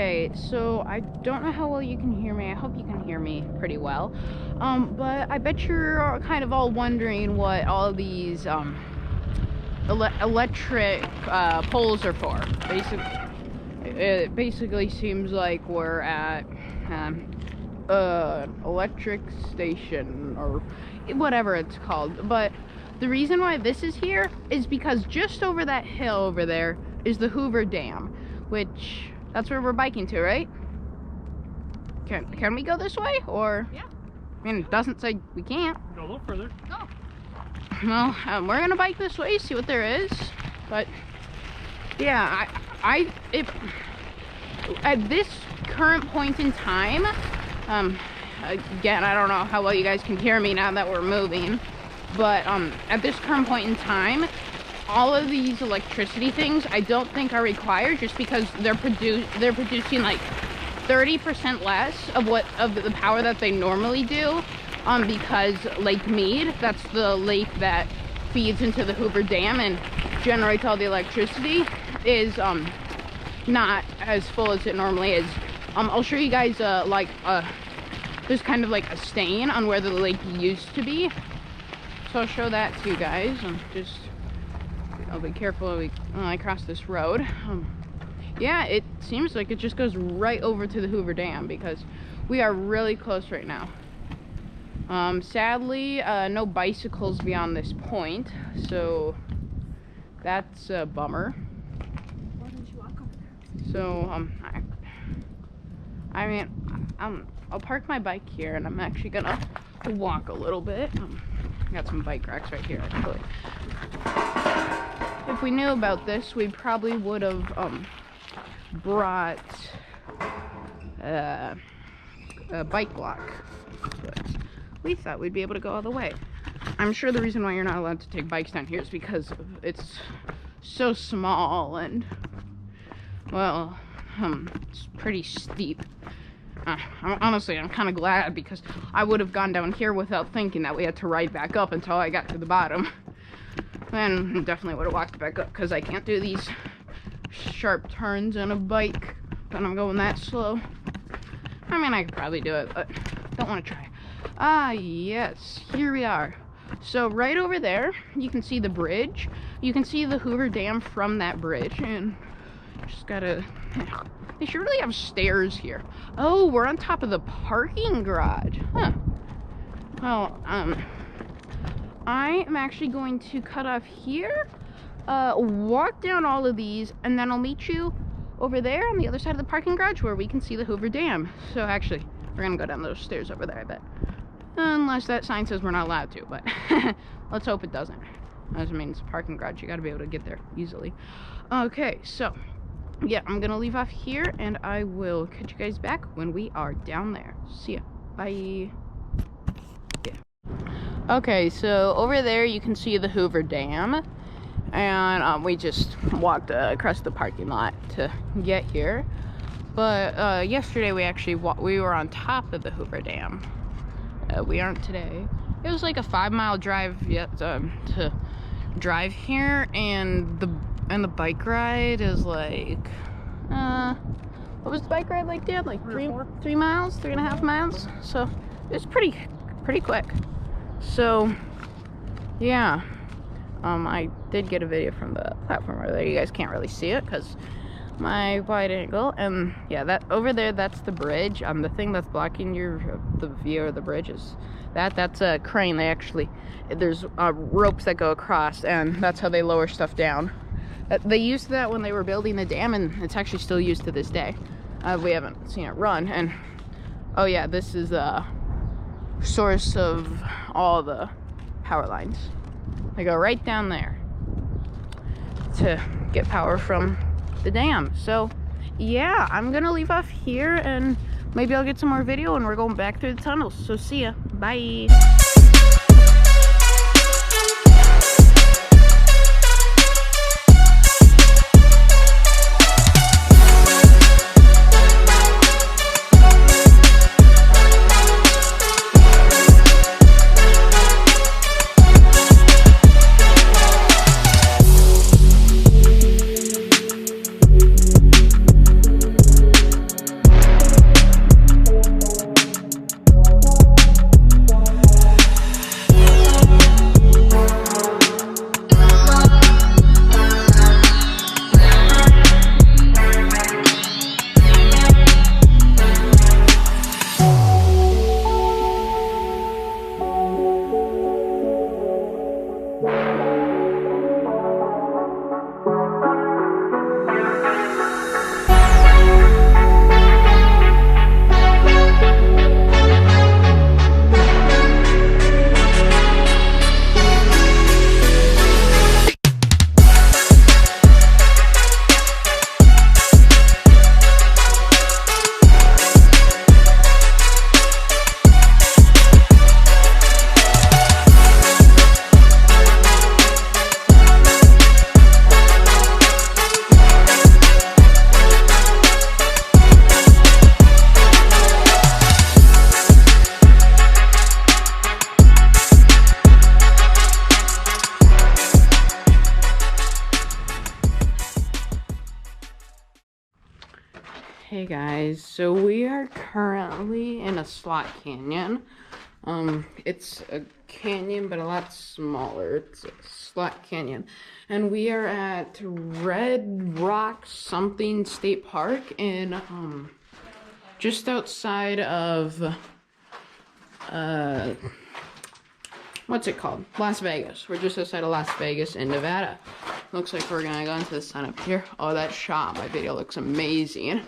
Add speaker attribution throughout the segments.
Speaker 1: Okay, so I don't know how well you can hear me. I hope you can hear me pretty well. But I bet you're kind of all wondering what all of these electric poles are for. It basically seems like we're at electric station or whatever it's called. But the reason why this is here is because just over that hill over there is the Hoover Dam, which that's where we're biking to, right? Can we go this way, or? Yeah. I mean, it doesn't say we can't.
Speaker 2: Go a little further.
Speaker 1: Go. Well, we're gonna bike this way, see what there is. But yeah, if at this current point in time, again, I don't know how well you guys can hear me now that we're moving, but at this current point in time, all of these electricity things I don't think are required, just because they're producing like 30% less of the power that they normally do, because Lake Mead, that's the lake that feeds into the Hoover Dam and generates all the electricity, is not as full as it normally is. I'll show you guys there's kind of like a stain on where the lake used to be, so I'll show that to you guys. I'll be careful when I cross this road. Yeah, it seems like it just goes right over to the Hoover Dam, because we are really close right now. Sadly, no bicycles beyond this point, so that's a bummer.
Speaker 3: Why don't you walk over there?
Speaker 1: So, I mean, I'll park my bike here, and I'm actually gonna walk a little bit. Got some bike racks right here, actually. If we knew about this, we probably would have brought a bike block, but we thought we'd be able to go all the way. I'm sure the reason why you're not allowed to take bikes down here is because it's so small and, well, it's pretty steep. Honestly, I'm kind of glad, because I would have gone down here without thinking that we had to ride back up until I got to the bottom. And definitely would have walked back up, because I can't do these sharp turns on a bike when I'm going that slow. I mean, I could probably do it, but don't want to try. Ah, yes, here we are. So right over there, you can see the bridge. You can see the Hoover Dam from that bridge, and just gotta... They should really have stairs here. Oh, we're on top of the parking garage. Huh. Well, I am actually going to cut off here, walk down all of these, and then I'll meet you over there on the other side of the parking garage where we can see the Hoover Dam. So actually, we're gonna go down those stairs over there, I bet. Unless that sign says we're not allowed to, but let's hope it doesn't. That means parking garage, you gotta be able to get there easily. Okay, so yeah, I'm gonna leave off here, and I will catch you guys back when we are down there. See ya. Bye. Yeah. Okay, so over there you can see the Hoover Dam, and we just walked across the parking lot to get here. But yesterday we were on top of the Hoover Dam. We aren't today. It was like a 5-mile drive to drive here, and the bike ride is like, what was the bike ride like, Dad? Like 3 miles, 3.5 miles. So it's pretty quick. So yeah, I did get a video from the platform over there. You guys can't really see it because my wide angle, and yeah, that over there, that's the bridge. The thing that's blocking the view of the bridge is that's a crane. There's ropes that go across, and that's how they lower stuff down. They used that when they were building the dam, and it's actually still used to this day. We haven't seen it run. And oh yeah, this is a source of all the power lines. They go right down there to get power from the dam. So yeah, I'm gonna leave off here, and maybe I'll get some more video when we're going back through the tunnels. So see ya. Bye. Hey guys, so we are currently in a slot canyon. It's a canyon, but a lot smaller. It's a slot canyon. And we are at Red Rock something State Park in, just outside of, what's it called? Las Vegas. We're just outside of Las Vegas in Nevada. Looks like we're gonna go into the sun up here. Oh, that shot, my video looks amazing.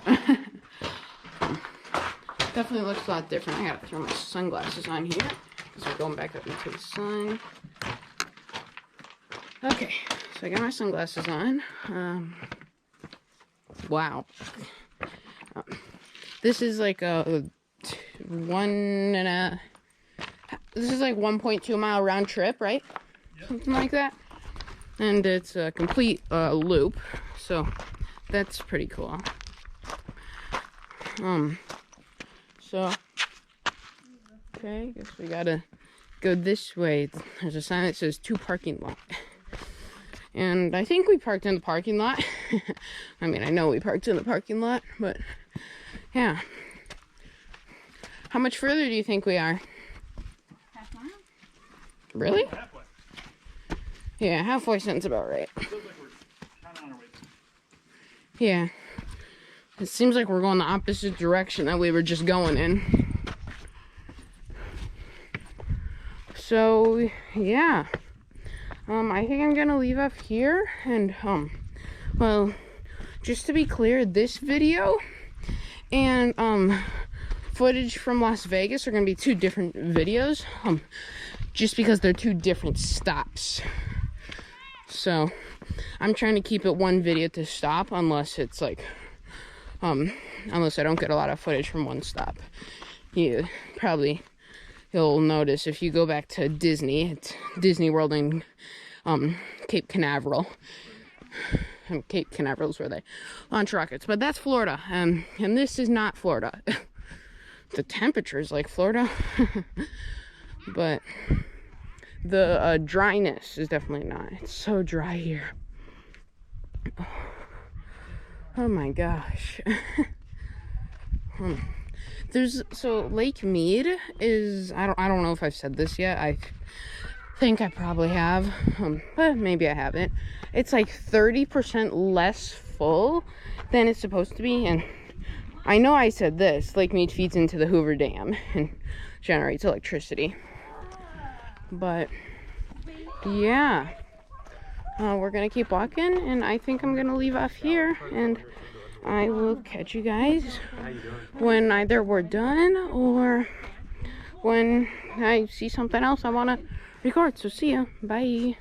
Speaker 1: Definitely looks a lot different. I gotta throw my sunglasses on here because we're going back up into the sun. Okay, so I got my sunglasses on. Wow. This is like a this is like 1.2 mile round trip, right? Yep. Something like that. And it's a complete loop, so that's pretty cool. So, okay, guess we gotta go this way. There's a sign that says 2 parking lot. And I think we parked in the parking lot. I mean, I know we parked in the parking lot, but yeah. How much further do you think we are?
Speaker 3: Half mile?
Speaker 1: Really?
Speaker 2: Halfway.
Speaker 1: Yeah, halfway sounds about right.
Speaker 2: Feels like we're kind of on our way.
Speaker 1: Yeah. It seems like we're going the opposite direction that we were just going in. So, yeah. I think I'm gonna leave off here. And, well, just to be clear, this video and, footage from Las Vegas are gonna be 2 different videos. Just because they're 2 different stops. So, I'm trying to keep it 1 video to stop unless it's like, unless I don't get a lot of footage from 1 stop. You'll notice if you go back to Disney, it's Disney World in Cape Canaveral. Cape Canaveral is where they launch rockets, but that's Florida, and this is not Florida. The temperature is like Florida, but the dryness is definitely not. It's so dry here. Oh my gosh. So Lake Mead is, I don't know if I've said this yet. I think I probably have, but maybe I haven't. It's like 30% less full than it's supposed to be. And I know I said this, Lake Mead feeds into the Hoover Dam and generates electricity. But yeah, we're gonna keep walking, and I think I'm gonna leave off here, and I will catch you guys when either we're done or when I see something else I want to record. So see ya. Bye.